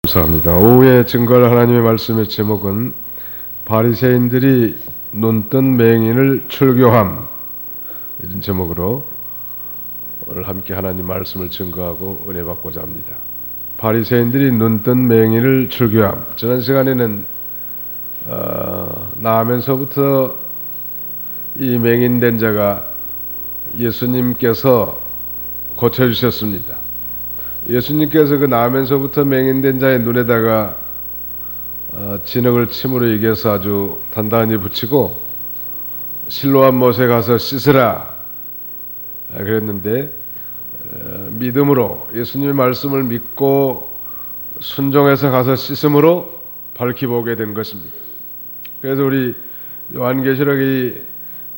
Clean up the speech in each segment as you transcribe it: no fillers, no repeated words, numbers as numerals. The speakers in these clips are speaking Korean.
감사합니다. 오후에 증거할 하나님의 말씀의 제목은 바리새인들이 눈뜬 맹인을 출교함, 이런 제목으로 오늘 함께 하나님 말씀을 증거하고 은혜 받고자 합니다. 바리새인들이 눈뜬 맹인을 출교함. 지난 시간에는 나면서부터 이 맹인된 자가 예수님께서 고쳐주셨습니다. 예수님께서 그 나면서부터 맹인된 자의 눈에다가 진흙을 침으로 이겨서 아주 단단히 붙이고 실로암 못에 가서 씻으라 그랬는데, 믿음으로 예수님의 말씀을 믿고 순종해서 가서 씻음으로 밝히 보게 된 것입니다. 그래서 우리 요한계시록이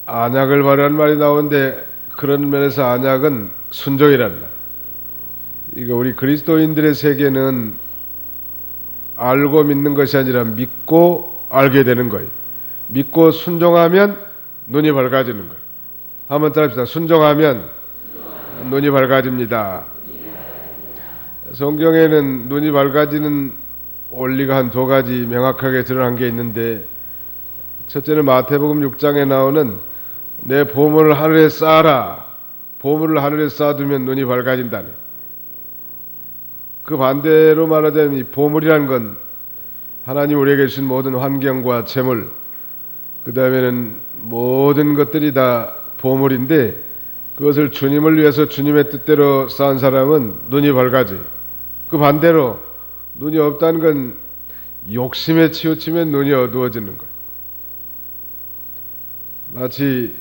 안약을 바라는 말이 나오는데, 그런 면에서 안약은 순종이라는 말. 이거 우리 그리스도인들의 세계는 알고 믿는 것이 아니라 믿고 알게 되는 거예요. 믿고 순종하면 눈이 밝아지는 거예요. 한번 따라합시다. 순종하면 눈이 밝아집니다. 성경에는 눈이 밝아지는 원리가 한 두 가지 명확하게 드러난 게 있는데, 첫째는 마태복음 6장에 나오는 내 보물을 하늘에 쌓아라. 보물을 하늘에 쌓아두면 눈이 밝아진다네. 그 반대로 말하자면 이 보물이라는 건 하나님 우리에게 주신 모든 환경과 재물, 그 다음에는 모든 것들이 다 보물인데, 그것을 주님을 위해서 주님의 뜻대로 쌓은 사람은 눈이 밝아져요. 그 반대로 눈이 없다는 건 욕심에 치우치면 눈이 어두워지는 거예요. 마치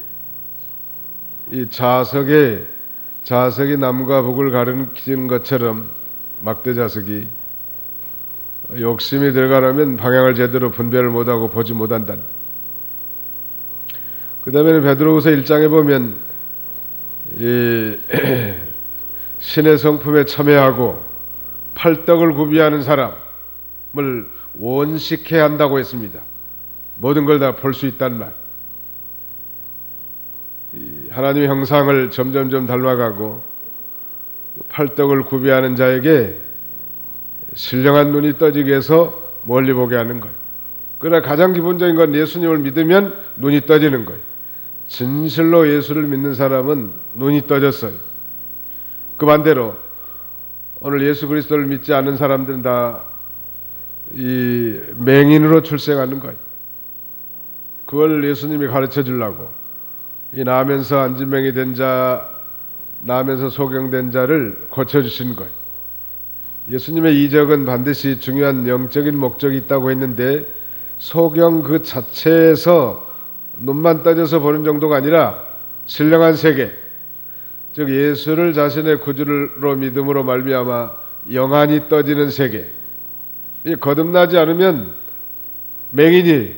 이 자석이 남과 북을 가리키는 것처럼, 막대자석이 욕심이 들어가려면 방향을 제대로 분별을 못하고 보지 못한다는. 그 다음에는 베드로후서 1장에 보면 이 신의 성품에 참여하고 팔떡을 구비하는 사람을 원식해야 한다고 했습니다. 모든 걸 다 볼 수 있다는 말. 하나님의 형상을 점점점 닮아가고 팔떡을 구비하는 자에게 신령한 눈이 떠지게 해서 멀리 보게 하는 거예요. 그러나 가장 기본적인 건 예수님을 믿으면 눈이 떠지는 거예요. 진실로 예수를 믿는 사람은 눈이 떠졌어요. 그 반대로 오늘 예수 그리스도를 믿지 않는 사람들은 다 이 맹인으로 출생하는 거예요. 그걸 예수님이 가르쳐 주려고 이 나면서 안진뱅이 된 자, 나면서 소경된 자를 고쳐주신 거예요. 예수님의 이적은 반드시 중요한 영적인 목적이 있다고 했는데, 소경 그 자체에서 눈만 떠져서 보는 정도가 아니라 신령한 세계, 즉 예수를 자신의 구주로 믿음으로 말미암아 영안이 떠지는 세계, 이 거듭나지 않으면 맹인이,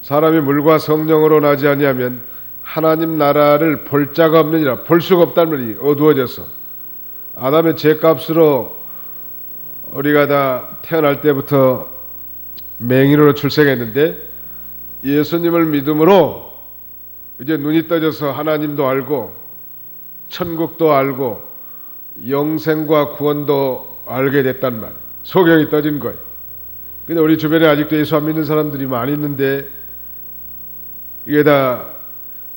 사람이 물과 성령으로 나지 아니하면 하나님 나라를 볼 자가 없느니라. 볼 수가 없다는 말이 어두워져서, 아담의 죄값으로 우리가 다 태어날 때부터 맹인으로 출생했는데, 예수님을 믿음으로 이제 눈이 떠져서 하나님도 알고 천국도 알고 영생과 구원도 알게 됐단 말. 소경이 떠진 거예요. 근데 우리 주변에 아직도 예수 안 믿는 사람들이 많이 있는데, 이게 다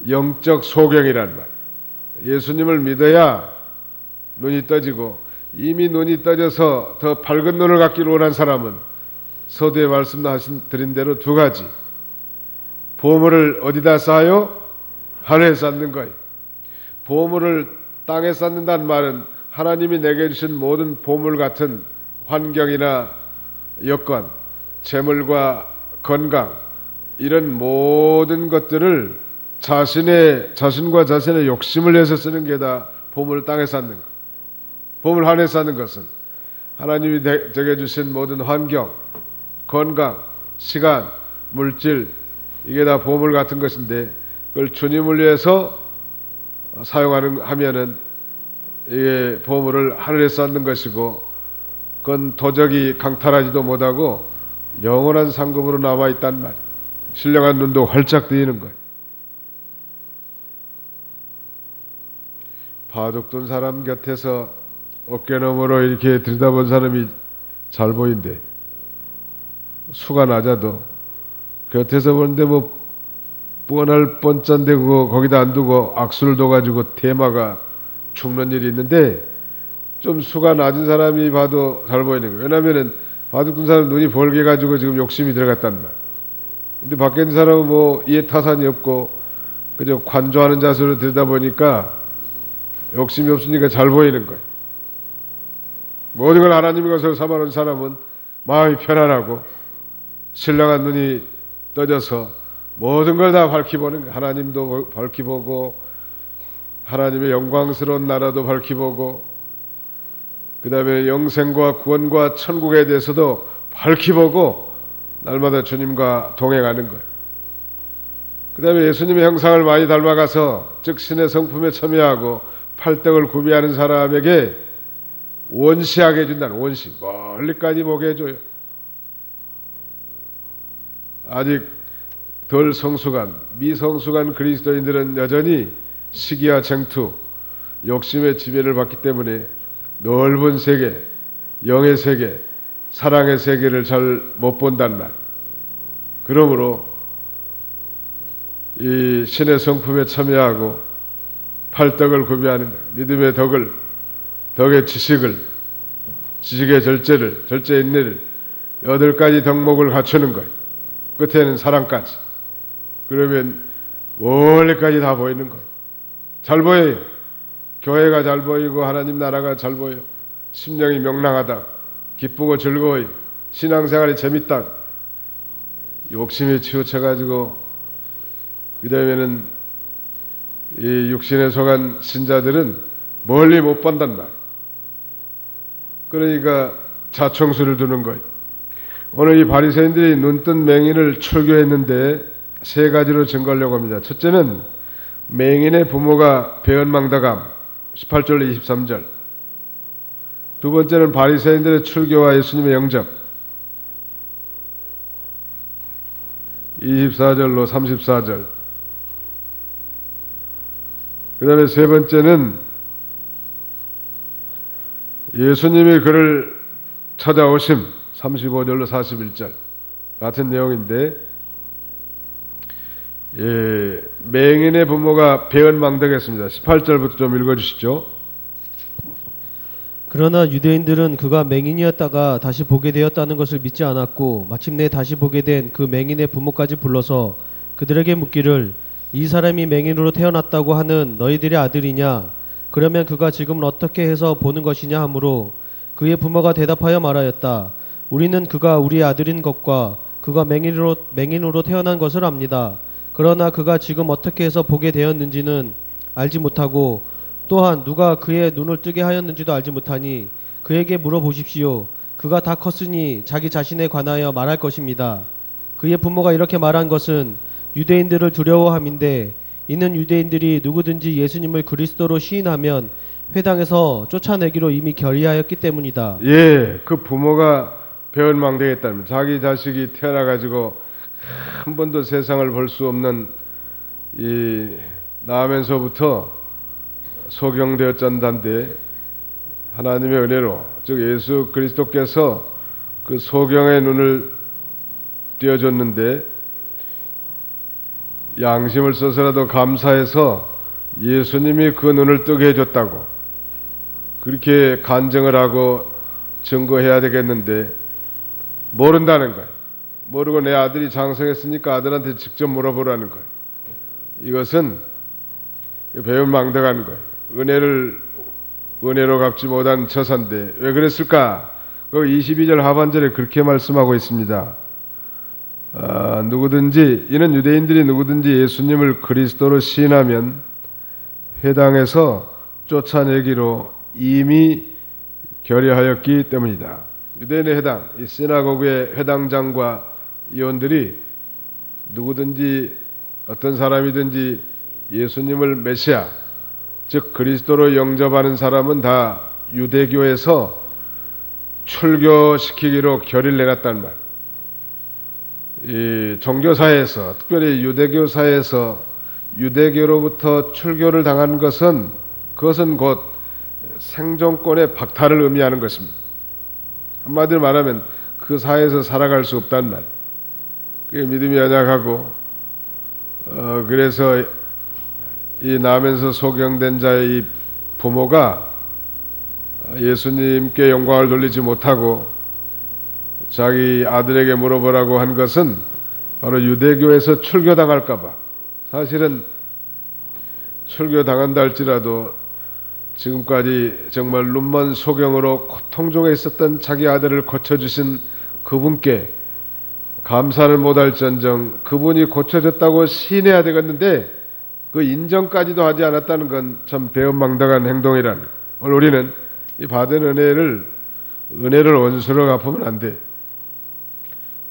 영적 소경이란 말. 예수님을 믿어야 눈이 떠지고, 이미 눈이 떠져서 더 밝은 눈을 갖기를 원한 사람은 서두에 말씀드린 대로 두 가지. 보물을 어디다 쌓아요? 하늘에 쌓는 거예요. 보물을 땅에 쌓는다는 말은 하나님이 내게 주신 모든 보물 같은 환경이나 여건, 재물과 건강, 이런 모든 것들을 자신과 자신의 욕심을 내서 쓰는 게 다 보물을 땅에 쌓는 것. 보물 하늘에 쌓는 것은 하나님이 제게 주신 모든 환경, 건강, 시간, 물질, 이게 다 보물 같은 것인데, 그걸 주님을 위해서 하면은 이게 보물을 하늘에 쌓는 것이고, 그건 도적이 강탈하지도 못하고 영원한 상급으로 남아있단 말이에요. 신령한 눈도 활짝 뜨이는 거예요. 바둑 둔 사람 곁에서 어깨너머로 이렇게 들여다본 사람이 잘 보인대. 수가 낮아도 곁에서 보는데 뭐 뻔할 뻔짠데 그거 거기다 안 두고 악수를 둬가지고 대마가 죽는 일이 있는데 좀 수가 낮은 사람이 봐도 잘 보이는 거예요. 왜냐면은 바둑둔 사람 눈이 벌게 가지고 지금 욕심이 들어갔단 말. 근데 밖에 있는 사람은 뭐 이해 타산이 없고 그저 관조하는 자세로 들여다보니까 욕심이 없으니까 잘 보이는 거예요. 모든 걸 하나님의 것으로 삼아놓은 사람은 마음이 편안하고 신령한 눈이 떠져서 모든 걸 다 밝히 보는 거예요. 하나님도 밝히 보고 하나님의 영광스러운 나라도 밝히 보고 그 다음에 영생과 구원과 천국에 대해서도 밝히 보고 날마다 주님과 동행하는 거예요. 그 다음에 예수님의 형상을 많이 닮아가서 즉 신의 성품에 참여하고 팔떡을 구비하는 사람에게 원시하게 해준다는 원시 멀리까지 보게 해줘요. 아직 덜 성숙한 미성숙한 그리스도인들은 여전히 시기와 쟁투 욕심의 지배를 받기 때문에 넓은 세계 영의 세계 사랑의 세계를 잘 못 본단 말. 그러므로 이 신의 성품에 참여하고 팔떡을 구비하는 것, 믿음의 덕의 지식의 절제 인내를 8가지 덕목을 갖추는 거예요. 끝에는 사랑까지. 그러면 멀리까지 다 보이는 거예요. 잘 보여요. 교회가 잘 보이고 하나님 나라가 잘 보여요. 심령이 명랑하다. 기쁘고 즐거워요. 신앙생활이 재밌다. 욕심에 치우쳐가지고 그 다음에는 이 육신에 속한 신자들은 멀리 못 본단 말. 그러니까 자청수를 두는 거예요. 오늘 이 바리새인들이 눈뜬 맹인을 출교했는데 3가지로 증거하려고 합니다. 첫째는 맹인의 부모가 배은망덕함 18절 23절. 두 번째는 바리새인들의 출교와 예수님의 영접 24절로 34절. 그 다음에 세 번째는 예수님이 그를 찾아오심 35절로 41절 같은 내용인데 맹인의 부모가 배은망덕했습니다. 18절부터 좀 읽어주시죠. 그러나 유대인들은 그가 맹인이었다가 다시 보게 되었다는 것을 믿지 않았고 마침내 다시 보게 된 그 맹인의 부모까지 불러서 그들에게 묻기를 이 사람이 맹인으로 태어났다고 하는 너희들의 아들이냐? 그러면 그가 지금은 어떻게 해서 보는 것이냐 하므로 그의 부모가 대답하여 말하였다. 우리는 그가 우리의 아들인 것과 그가 맹인으로 태어난 것을 압니다. 그러나 그가 지금 어떻게 해서 보게 되었는지는 알지 못하고 또한 누가 그의 눈을 뜨게 하였는지도 알지 못하니 그에게 물어보십시오. 그가 다 컸으니 자기 자신에 관하여 말할 것입니다. 그의 부모가 이렇게 말한 것은 유대인들을 두려워함인데 이는 유대인들이 누구든지 예수님을 그리스도로 시인하면 회당에서 쫓아내기로 이미 결의하였기 때문이다. 예, 그 부모가 배은망덕했다면 자기 자식이 태어나가지고 한 번도 세상을 볼 수 없는 이 나면서부터 소경되었잔단데 하나님의 은혜로 즉 예수 그리스도께서 그 소경의 눈을 띄워줬는데 양심을 써서라도 감사해서 예수님이 그 눈을 뜨게 해줬다고 그렇게 간증을 하고 증거해야 되겠는데 모른다는 거예요. 모르고 내 아들이 장성했으니까 아들한테 직접 물어보라는 거예요. 이것은 배은망덕한 거예요. 은혜로 갚지 못한 처사인데 왜 그랬을까? 그 22절 하반절에 그렇게 말씀하고 있습니다. 이는 유대인들이 누구든지 예수님을 그리스도로 시인하면 회당에서 쫓아내기로 이미 결의하였기 때문이다. 유대인의 회당, 이 시나고그의 회당장과 의원들이 누구든지 어떤 사람이든지 예수님을 메시아, 즉 그리스도로 영접하는 사람은 다 유대교에서 출교시키기로 결의를 내놨단 말. 이 종교사회에서 특별히 유대교 사회에서 유대교로부터 출교를 당한 것은 그것은 곧 생존권의 박탈을 의미하는 것입니다. 한마디로 말하면 그 사회에서 살아갈 수 없단 말. 그게 믿음이 연약하고 그래서 이 나면서 소경된 자의 이 부모가 예수님께 영광을 돌리지 못하고 자기 아들에게 물어보라고 한 것은 바로 유대교에서 출교당할까봐. 사실은 출교당한다 할지라도 지금까지 정말 눈먼 소경으로 고통 중에 있었던 자기 아들을 고쳐주신 그분께 감사를 못할지언정 그분이 고쳐졌다고 시인해야 되겠는데 그 인정까지도 하지 않았다는 건 참 배은망덕한 행동이라는 거예요. 오늘 우리는 이 받은 은혜를 원수로 갚으면 안 돼.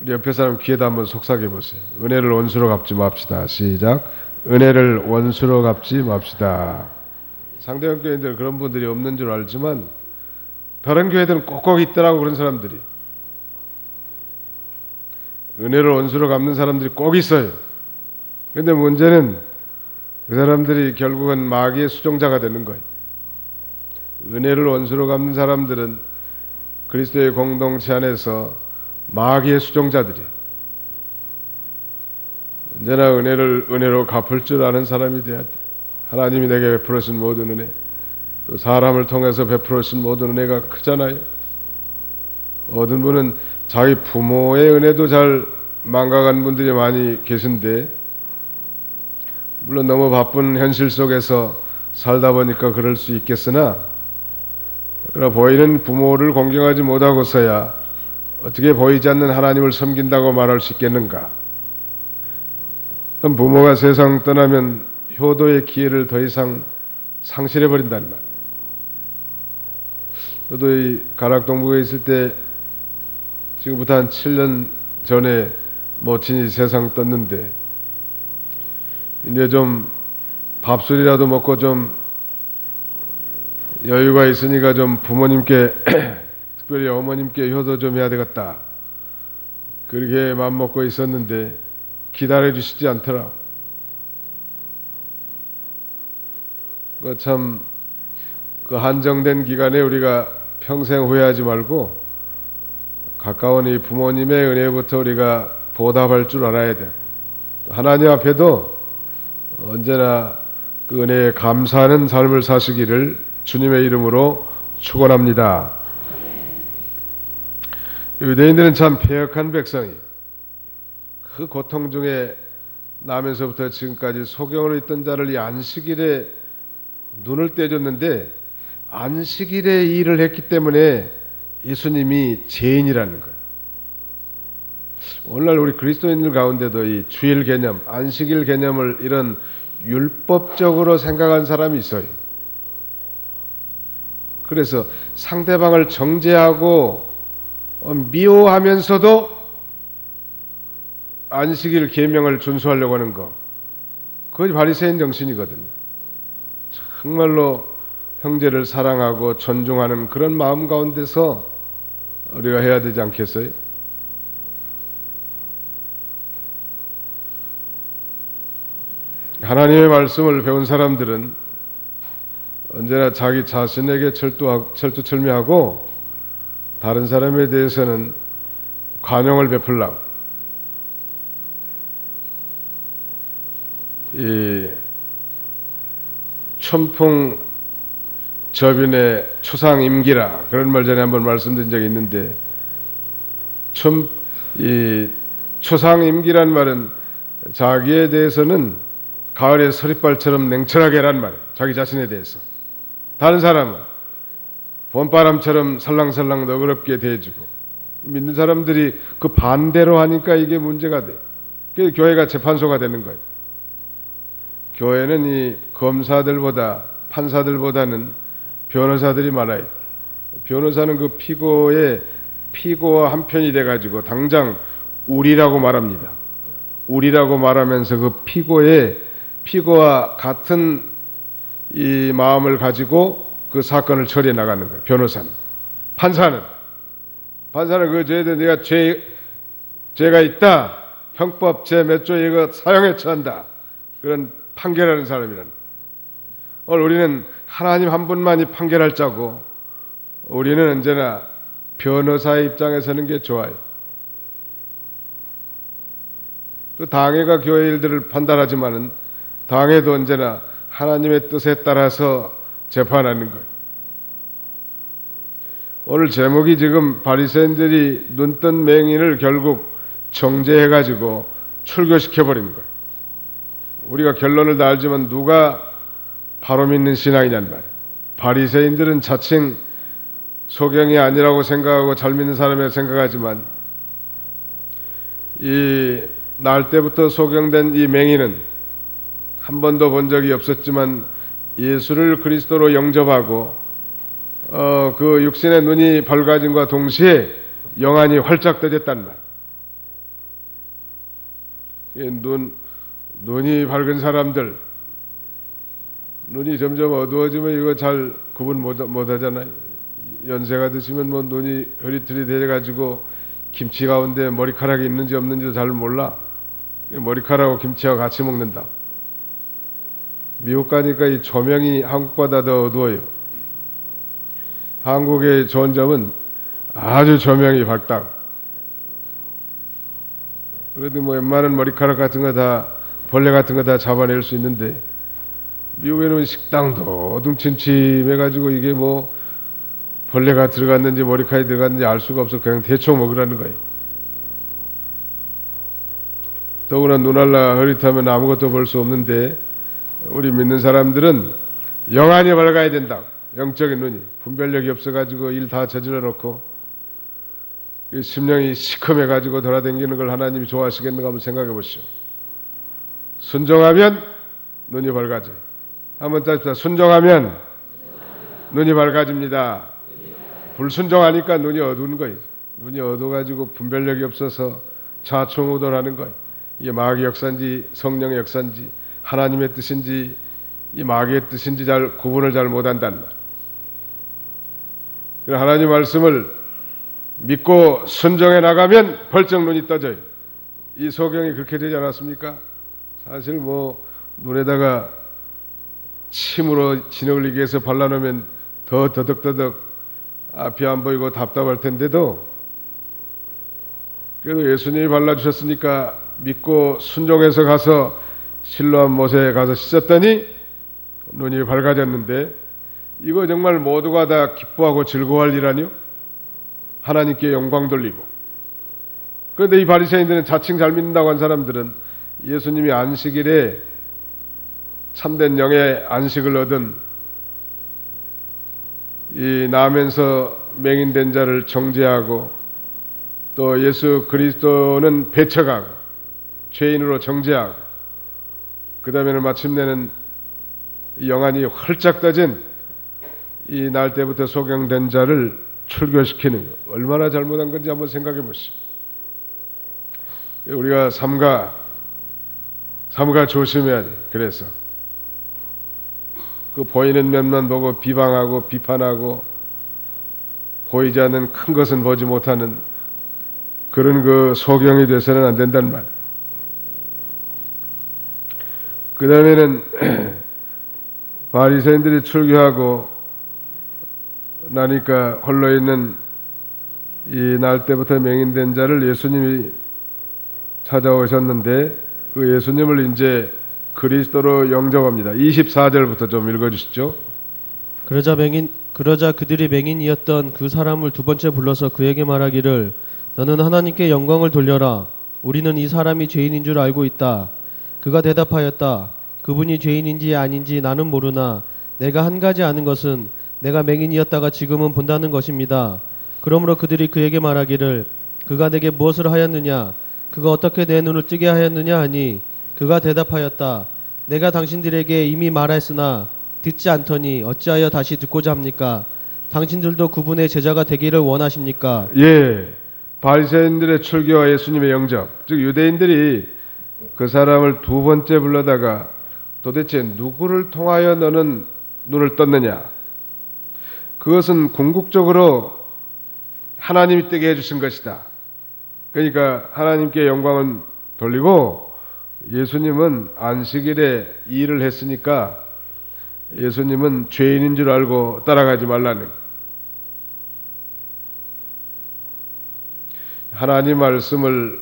우리 옆에 사람 귀에다 한번 속삭여 보세요. 은혜를 원수로 갚지 맙시다. 시작. 은혜를 원수로 갚지 맙시다. 상대방 교회들 그런 분들이 없는 줄 알지만 다른 교회들은 꼭꼭 있더라고. 그런 사람들이 은혜를 원수로 갚는 사람들이 꼭 있어요. 근데 문제는 그 사람들이 결국은 마귀의 수종자가 되는 거예요. 은혜를 원수로 갚는 사람들은 그리스도의 공동체 안에서 마귀의 수종자들이에요. 언제나 은혜를 은혜로 갚을 줄 아는 사람이 돼야 돼. 하나님이 내게 베풀으신 모든 은혜, 또 사람을 통해서 베풀으신 모든 은혜가 크잖아요. 어떤 분은 자기 부모의 은혜도 잘 망각한 분들이 많이 계신데, 물론 너무 바쁜 현실 속에서 살다 보니까 그럴 수 있겠으나, 그러나 보이는 부모를 공경하지 못하고서야 어떻게 보이지 않는 하나님을 섬긴다고 말할 수 있겠는가? 부모가 세상 떠나면 효도의 기회를 더 이상 상실해버린다는 말. 저도 이 가락동북에 있을 때 지금부터 한 7년 전에 모친이 세상 떴는데 이제 좀 밥술이라도 먹고 좀 여유가 있으니까 좀 부모님께 특별히 어머님께 효도 좀 해야 되겠다. 그렇게 마음먹고 있었는데 기다려주시지 않더라. 참 그 한정된 기간에 우리가 평생 후회하지 말고 가까운 이 부모님의 은혜부터 우리가 보답할 줄 알아야 돼. 하나님 앞에도 언제나 그 은혜에 감사하는 삶을 사시기를 주님의 이름으로 축원합니다. 유대인들은 참 패역한 백성이 그 고통 중에 나면서부터 지금까지 소경으로 있던 자를 이 안식일에 눈을 떼줬는데 안식일에 이 일을 했기 때문에 예수님이 죄인이라는 거예요. 오늘날 우리 그리스도인들 가운데도 이 주일 개념, 안식일 개념을 이런 율법적으로 생각한 사람이 있어요. 그래서 상대방을 정죄하고 미워하면서도 안식일 계명을 준수하려고 하는 거, 그것이 바리새인 정신이거든요. 정말로 형제를 사랑하고 존중하는 그런 마음 가운데서 우리가 해야 되지 않겠어요? 하나님의 말씀을 배운 사람들은 언제나 자기 자신에게 철두철미하고 다른 사람에 대해서는 관용을 베풀라고. 이 춘풍 저빈의 추상임기라 그런 말 전에 한번 말씀드린 적이 있는데, 이 추상임기란 말은 자기에 대해서는 가을의 서리발처럼 냉철하게 하란 말이에요. 자기 자신에 대해서. 다른 사람은 봄바람처럼 살랑살랑 너그럽게 대해주고, 믿는 사람들이 그 반대로 하니까 이게 문제가 돼요. 그래서 교회가 재판소가 되는 거예요. 교회는 이 검사들보다 판사들보다는 변호사들이 많아요. 변호사는 그 피고와 한편이 돼가지고 당장 우리라고 말합니다. 우리라고 말하면서 그 피고와 같은 이 마음을 가지고 그 사건을 처리해 나가는 거예요. 변호사는. 판사는 그 죄에 대해 내가 죄가 있다. 형법 제 몇 조 이거 사형에 처한다. 그런 판결하는 사람이란. 오늘 우리는 하나님 한 분만이 판결할 자고 우리는 언제나 변호사의 입장에 서는 게 좋아요. 또 당회가 교회 일들을 판단하지만은 당회도 언제나 하나님의 뜻에 따라서 재판하는 거예요. 오늘 제목이 지금 바리새인들이 눈뜬 맹인을 결국 정죄해가지고 출교시켜버린 거예요. 우리가 결론을 다 알지만 누가 바로 믿는 신앙이냔 말이에요. 바리새인들은 자칭 소경이 아니라고 생각하고 잘 믿는 사람이라고 생각하지만 이 날 때부터 소경된 이 맹인은 한 번도 본 적이 없었지만 예수를 그리스도로 영접하고 그 육신의 눈이 밝아짐과 동시에 영안이 활짝 떠졌단 말. 눈이 밝은 사람들, 눈이 점점 어두워지면 이거 잘 구분 못 하잖아요. 연세가 드시면 뭐 눈이 흐릿흐릿 해가지고 김치 가운데 머리카락이 있는지 없는지도 잘 몰라. 머리카락하고 김치하고 같이 먹는다. 미국 가니까 이 조명이 한국보다 더 어두워요. 한국의 좋은 점은 아주 조명이 밝다. 그래도 뭐 웬만한 머리카락 같은 거 다 벌레 같은 거 다 잡아낼 수 있는데 미국에는 식당도 어둠침침해가지고 이게 뭐 벌레가 들어갔는지 머리카락이 들어갔는지 알 수가 없어. 그냥 대충 먹으라는 거예요. 더구나 눈 알라 흐릿하면 아무것도 볼 수 없는데 우리 믿는 사람들은 영안이 밝아야 된다. 영적인 눈이 분별력이 없어가지고 일 다 저질러 놓고 심령이 시커매가지고 돌아다니는 걸 하나님이 좋아하시겠는가 한번 생각해 보시오. 순종하면 눈이 밝아져요. 한번 따집시다. 순종하면 눈이 밝아집니다. 불순종하니까 눈이 어두운 거예요. 눈이 어두워가지고 분별력이 없어서 좌충우돌하는 거예요. 이게 마귀의 역사인지 성령의 역사인지 하나님의 뜻인지 이 마귀의 뜻인지 잘 구분을 잘 못한단 말이에요. 하나님 말씀을 믿고 순종해 나가면 벌쩍 눈이 떠져요. 이 소경이 그렇게 되지 않았습니까? 사실 뭐 눈에다가 침으로 진흙을 흘리기 위해서 발라놓으면 더 더덕더덕 앞이 안 보이고 답답할 텐데도 그래도 예수님이 발라주셨으니까 믿고 순종해서 가서 실로암 못에 가서 씻었더니 눈이 밝아졌는데 이거 정말 모두가 다 기뻐하고 즐거워할 일 아니요? 하나님께 영광 돌리고. 그런데 이 바리새인들은 자칭 잘 믿는다고 한 사람들은 예수님이 안식일에 참된 영의 안식을 얻은 이 나면서 맹인된 자를 정죄하고 또 예수 그리스도는 배척하고 죄인으로 정죄하고 그 다음에는 마침내는 영안이 활짝 떠진 이 날 때부터 소경된 자를 출교시키는 것. 얼마나 잘못한 건지 한번 생각해 보시오. 우리가 삼가 조심해야 돼. 그래서 그 보이는 면만 보고 비방하고 비판하고 보이지 않는 큰 것은 보지 못하는 그런 그 소경이 돼서는 안 된단 말이에요. 그 다음에는 바리새인들이 출교하고 나니까 홀로 있는 이 날 때부터 맹인된 자를 예수님이 찾아오셨는데 그 예수님을 이제 그리스도로 영접합니다. 24절부터 좀 읽어주시죠. 그러자 그들이 맹인이었던 그 사람을 두 번째 불러서 그에게 말하기를 너는 하나님께 영광을 돌려라. 우리는 이 사람이 죄인인 줄 알고 있다. 그가 대답하였다. 그분이 죄인인지 아닌지 나는 모르나 내가 한 가지 아는 것은 내가 맹인이었다가 지금은 본다는 것입니다. 그러므로 그들이 그에게 말하기를 그가 내게 무엇을 하였느냐? 그가 어떻게 내 눈을 뜨게 하였느냐 하니 그가 대답하였다. 내가 당신들에게 이미 말했으나 듣지 않더니 어찌하여 다시 듣고자 합니까? 당신들도 그분의 제자가 되기를 원하십니까? 예, 바리새인들의 출교와 예수님의 영접, 즉 유대인들이 그 사람을 두 번째 불러다가 도대체 누구를 통하여 너는 눈을 떴느냐? 그것은 궁극적으로 하나님이 뜨게 해주신 것이다. 그러니까 하나님께 영광은 돌리고 예수님은 안식일에 일을 했으니까 예수님은 죄인인 줄 알고 따라가지 말라는. 하나님 말씀을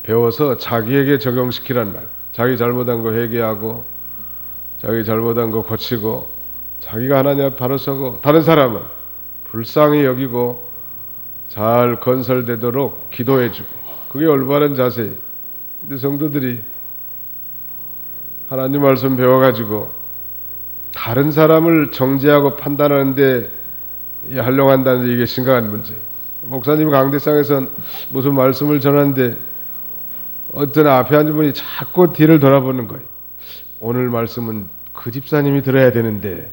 배워서 자기에게 적용시키란 말. 자기 잘못한 거 회개하고 자기 잘못한 거 고치고 자기가 하나님 앞에 바로 서고 다른 사람은 불쌍히 여기고 잘 건설되도록 기도해주고, 그게 올바른 자세예요. 근데 성도들이 하나님 말씀 배워가지고 다른 사람을 정죄하고 판단하는데 활용한다는 게 이게 심각한 문제예요. 목사님 강대상에선 무슨 말씀을 전하는데 어떤 앞에 앉은 분이 자꾸 뒤를 돌아보는 거예요. 오늘 말씀은 그 집사님이 들어야 되는데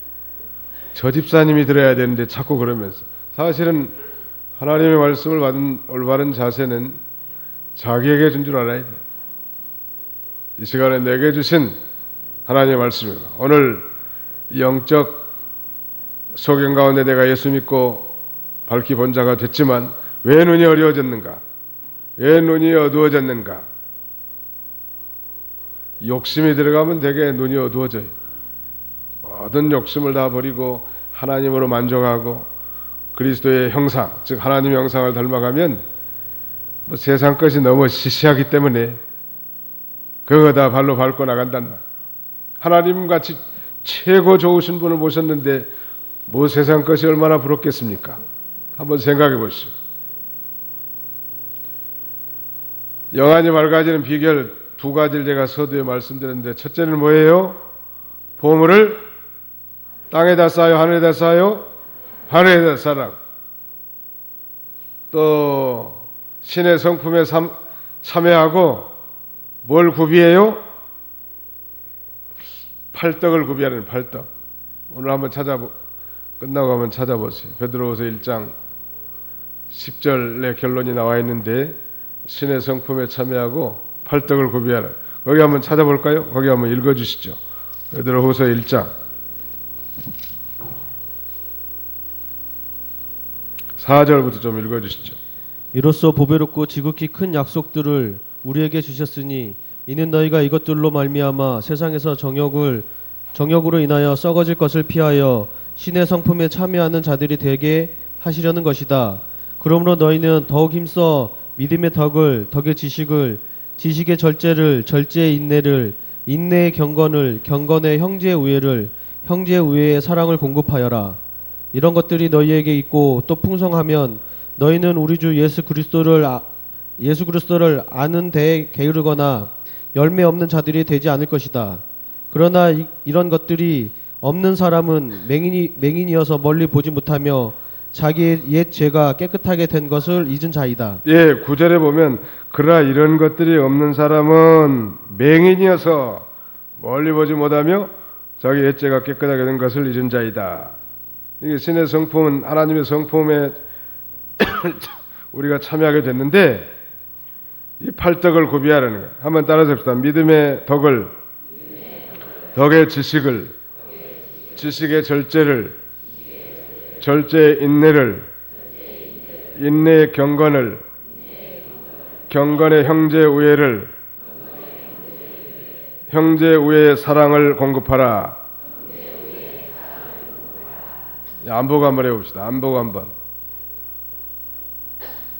저 집사님이 들어야 되는데 자꾸 그러면서, 사실은 하나님의 말씀을 받은 올바른 자세는 자기에게 준 줄 알아야 돼요. 이 시간에 내게 주신 하나님의 말씀입니다. 오늘 영적 소경 가운데 내가 예수 믿고 밝히 본 자가 됐지만 왜 눈이 어려워졌는가? 왜 눈이 어두워졌는가? 욕심이 들어가면 되게 눈이 어두워져요. 모든 욕심을 다 버리고 하나님으로 만족하고 그리스도의 형상, 즉 하나님의 형상을 닮아가면 뭐 세상 것이 너무 시시하기 때문에 그거 다 발로 밟고 나간단 말. 하나님같이 최고 좋으신 분을 모셨는데 뭐 세상 것이 얼마나 부럽겠습니까? 한번 생각해 보시오. 영안이 맑아지는 비결 두 가지를 제가 서두에 말씀드렸는데, 첫째는 뭐예요? 보물을 땅에다 쌓아요? 하늘에다 쌓아요? 하늘에다 쌓으라. 또 신의 성품에 참여하고 뭘 구비해요? 팔떡을 구비하는 팔떡. 오늘 한번 끝나고 한번 찾아보세요. 베드로후서 1장 10절의 결론이 나와 있는데, 신의 성품에 참여하고 팔떡을 구비하라. 거기 한번 찾아볼까요? 거기 한번 읽어주시죠. 베드로후서 1장 4절부터 좀 읽어주시죠. 이로써 보배롭고 지극히 큰 약속들을 우리에게 주셨으니 이는 너희가 이것들로 말미암아 세상에서 정욕으로 인하여 썩어질 것을 피하여 신의 성품에 참여하는 자들이 되게 하시려는 것이다. 그러므로 너희는 더욱 힘써 믿음의 덕을, 덕의 지식을, 지식의 절제를, 절제의 인내를, 인내의 경건을, 경건의 형제의 우애를, 형제의 우애의 사랑을 공급하여라. 이런 것들이 너희에게 있고 또 풍성하면 너희는 우리 주 예수 그리스도를 아는 데에 게으르거나 열매 없는 자들이 되지 않을 것이다. 그러나 이런 것들이 없는 사람은 맹인이어서 멀리 보지 못하며 자기의 옛 죄가 깨끗하게 된 것을 잊은 자이다. 예, 9절에 보면 그러나 이런 것들이 없는 사람은 맹인이어서 멀리 보지 못하며 자기 옛 죄가 깨끗하게 된 것을 잊은 자이다. 이게 신의 성품은 하나님의 성품에 우리가 참여하게 됐는데, 이 팔떡을 구비하라는 거예요. 한번 따라서 합시다. 믿음의 덕을, 덕의 지식을, 지식의 절제를, 절제의 인내를, 인내의 경건을, 경건의 형제 우애를, 형제 우애의 사랑을 공급하라. 안 보고 한번 해봅시다. 안 보고 한번.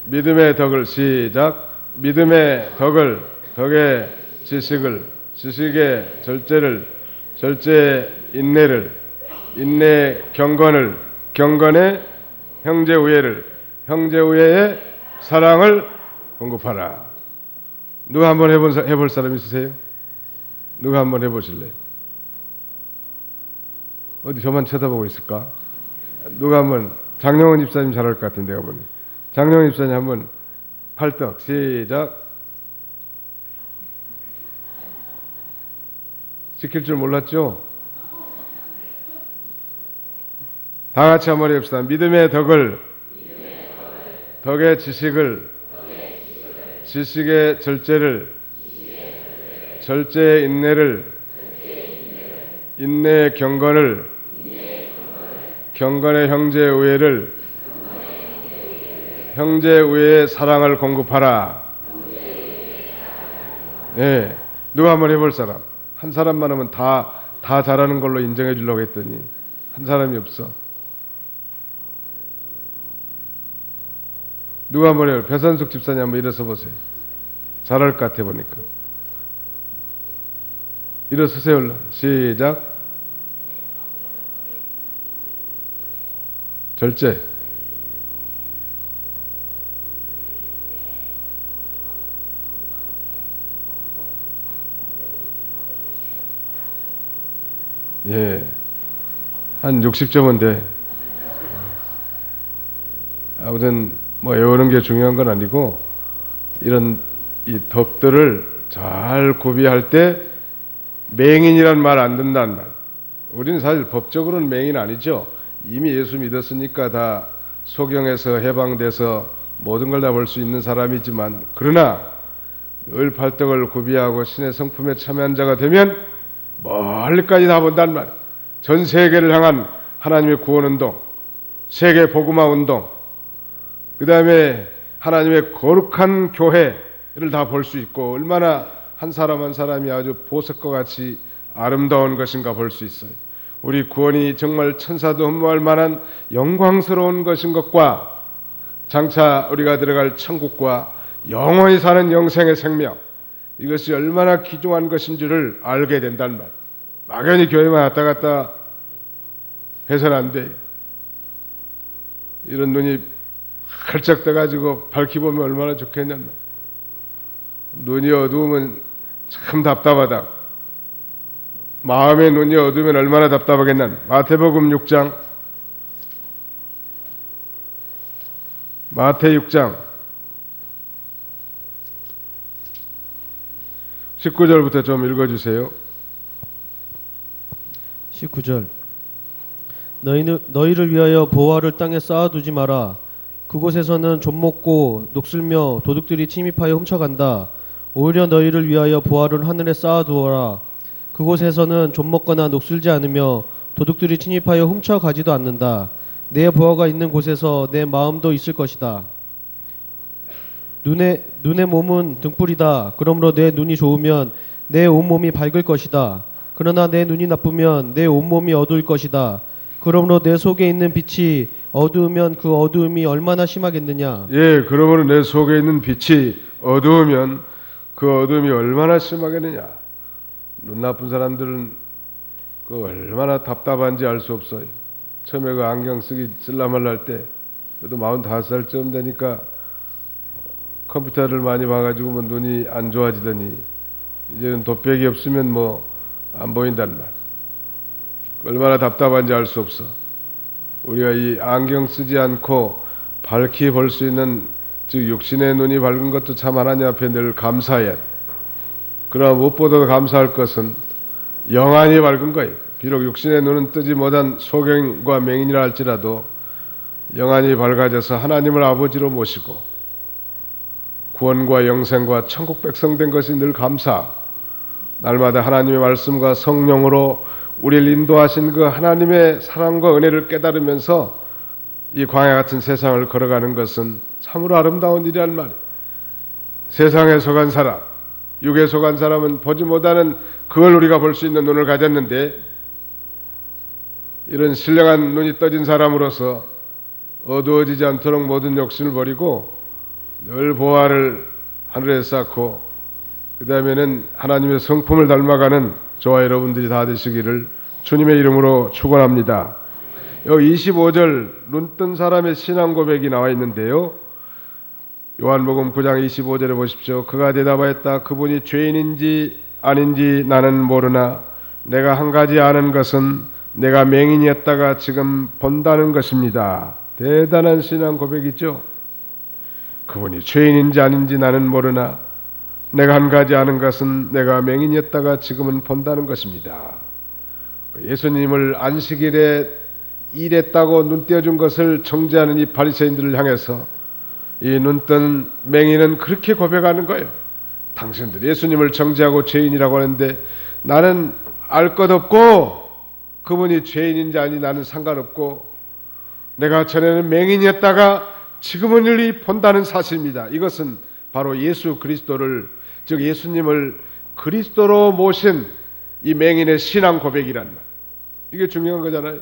믿음의 덕을, 시작. 믿음의 덕을, 덕의 지식을, 지식의 절제를, 절제의 인내를, 인내의 경건을, 경건의 형제 우애를, 형제 우애의 사랑을 공급하라. 누가 한번 해볼 사람 있으세요? 누가 한번 해보실래요? 어디 저만 쳐다보고 있을까? 누가 한번, 장영원 집사님 잘할 것 같은데, 내가 보니. 장영원 집사님 한번 팔떡, 시작. 시킬 줄 몰랐죠? 다 같이 한번 해봅시다. 믿음의 덕을, 덕의 지식을, 지식의 절제를, 절제의 인내를, 인내의 경건을, 경건의 형제 우애를, 형제 우애의 사랑을 공급하라. 예, 누가 한번 해볼 사람? 한 사람만 하면 다 다 잘하는 걸로 인정해 주려고 했더니 한 사람이 없어. 누가 한번 해요? 배선숙 집사님 한번 일어서 보세요. 잘할 것 같아 보니까. 일어서세요. 얼른. 시작. 절제. 예. 한 60점은 돼. 아무튼 뭐 외우는 게 중요한 건 아니고 이런 이 덕들을 잘 구비할 때 맹인이란 말 안 듣는다는 말. 우리는 사실 법적으로는 맹인 아니죠. 이미 예수 믿었으니까 다 소경에서 해방돼서 모든 걸 다 볼 수 있는 사람이지만 그러나 늘 팔떡을 구비하고 신의 성품에 참여한 자가 되면 멀리까지 다 본단 말이에요. 전 세계를 향한 하나님의 구원운동, 세계 복음화 운동, 그 다음에 하나님의 거룩한 교회를 다 볼 수 있고 얼마나 한 사람 한 사람이 아주 보석과 같이 아름다운 것인가 볼 수 있어요. 우리 구원이 정말 천사도 흠모할 만한 영광스러운 것인 것과 장차 우리가 들어갈 천국과 영원히 사는 영생의 생명, 이것이 얼마나 귀중한 것인지를 알게 된단 말. 막연히 교회만 왔다 갔다 해서는 안 돼. 이런 눈이 활짝 떠가지고 밝히 보면 얼마나 좋겠냔 말. 눈이 어두우면 참 답답하다. 마음의 눈이 어두우면 얼마나 답답하겠나. 마태복음 6장, 마태 6장 19절부터 좀 읽어주세요. 19절. 너희를 위하여 보화를 땅에 쌓아두지 마라. 그곳에서는 좀먹고 녹슬며 도둑들이 침입하여 훔쳐간다. 오히려 너희를 위하여 보화를 하늘에 쌓아두어라. 그곳에서는 좀먹거나 녹슬지 않으며 도둑들이 침입하여 훔쳐가지도 않는다. 내 보화가 있는 곳에서 내 마음도 있을 것이다. 눈의 몸은 등불이다. 그러므로 내 눈이 좋으면 내 온몸이 밝을 것이다. 그러나 내 눈이 나쁘면 내 온몸이 어두울 것이다. 그러므로 내 속에 있는 빛이 어두우면 그 어두움이 얼마나 심하겠느냐. 예, 그러므로 내 속에 있는 빛이 어두우면 그 어두움이 얼마나 심하겠느냐. 눈 나쁜 사람들은 그 얼마나 답답한지 알 수 없어요. 처음에 그 안경 쓸라 말라 할 때, 그래도 45살쯤 되니까 컴퓨터를 많이 봐가지고 뭐 눈이 안 좋아지더니 이제는 돗백이 없으면 뭐 안 보인단 말. 얼마나 답답한지 알 수 없어. 우리가 이 안경 쓰지 않고 밝히 볼 수 있는, 즉 육신의 눈이 밝은 것도 참 하나님 앞에 늘 감사해야 돼. 그러나 무엇보다도 감사할 것은 영안이 밝은 거예요. 비록 육신의 눈은 뜨지 못한 소경과 맹인이라 할지라도 영안이 밝아져서 하나님을 아버지로 모시고 구원과 영생과 천국 백성 된 것이 늘 감사. 날마다 하나님의 말씀과 성령으로 우리를 인도하신 그 하나님의 사랑과 은혜를 깨달으면서 이 광야 같은 세상을 걸어가는 것은 참으로 아름다운 일이란 말이에요. 세상에 속한 사람, 육에 속한 사람은 보지 못하는 그걸 우리가 볼 수 있는 눈을 가졌는데, 이런 신령한 눈이 떠진 사람으로서 어두워지지 않도록 모든 욕심을 버리고 늘 보화를 하늘에 쌓고 그 다음에는 하나님의 성품을 닮아가는 저와 여러분들이 다 되시기를 주님의 이름으로 축원합니다. 여기 25절 눈 뜬 사람의 신앙 고백이 나와 있는데요. 요한복음 9장 25절에 보십시오. 그가 대답하였다. 그분이 죄인인지 아닌지 나는 모르나 내가 한 가지 아는 것은 내가 맹인이었다가 지금 본다는 것입니다. 대단한 신앙 고백이죠. 그분이 죄인인지 아닌지 나는 모르나 내가 한 가지 아는 것은 내가 맹인이었다가 지금은 본다는 것입니다. 예수님을 안식일에 일했다고 눈 띄어준 것을 정죄하는 이 바리새인들을 향해서 이 눈뜬 맹인은 그렇게 고백하는 거예요. 당신들 예수님을 정죄하고 죄인이라고 하는데 나는 알 것 없고 그분이 죄인인지 아닌지 나는 상관없고 내가 전에는 맹인이었다가 지금은 일이 본다는 사실입니다. 이것은 바로 예수 그리스도를, 즉 예수님을 그리스도로 모신 이 맹인의 신앙 고백이란 말. 이게 중요한 거잖아요.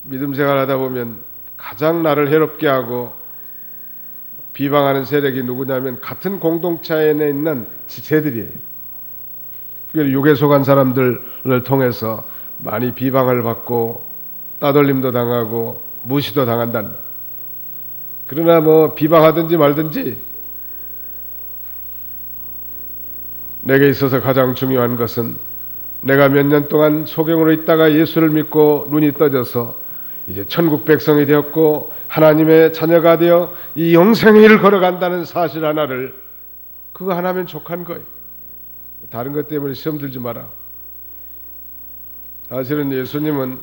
믿음 생활하다 보면 가장 나를 해롭게 하고 비방하는 세력이 누구냐면 같은 공동체 안에 있는 지체들이에요. 그래서 육에 속한 사람들을 통해서 많이 비방을 받고 따돌림도 당하고 무시도 당한다는 말. 그러나 뭐 비방하든지 말든지 내게 있어서 가장 중요한 것은 내가 몇 년 동안 소경으로 있다가 예수를 믿고 눈이 떠져서 이제 천국 백성이 되었고 하나님의 자녀가 되어 이 영생의 길을 걸어간다는 사실 하나를 그거 하나면 족한 거예요. 다른 것 때문에 시험 들지 마라. 사실은 예수님은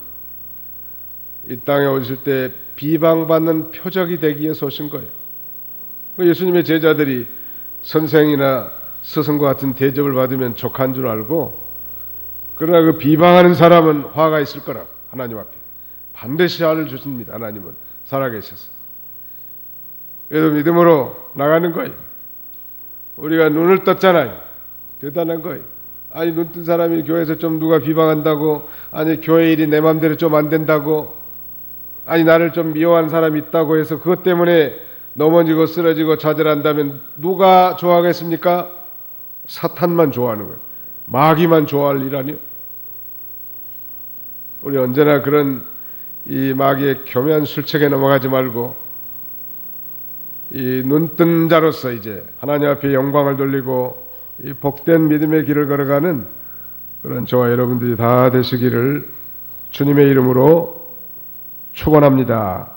이 땅에 오실 때 비방받는 표적이 되기 위해서 오신 거예요. 예수님의 제자들이 선생이나 스승과 같은 대접을 받으면 족한 줄 알고, 그러나 그 비방하는 사람은 화가 있을 거라고 하나님 앞에 반드시 화를 주십니다. 하나님은 살아계셔서. 그래서 믿음으로 나가는 거예요. 우리가 눈을 떴잖아요. 대단한 거예요. 아니 눈 뜬 사람이 교회에서 좀 누가 비방한다고, 아니 교회 일이 내 맘대로 좀 안 된다고, 아니 나를 좀 미워하는 사람이 있다고 해서 그것 때문에 넘어지고 쓰러지고 좌절한다면 누가 좋아하겠습니까? 사탄만 좋아하는 거예요. 마귀만 좋아할 일 아니요. 우리 언제나 그런 이 마귀의 교묘한 술책에 넘어가지 말고 이 눈뜬 자로서 이제 하나님 앞에 영광을 돌리고 이 복된 믿음의 길을 걸어가는 그런 저와 여러분들이 다 되시기를 주님의 이름으로 축원합니다.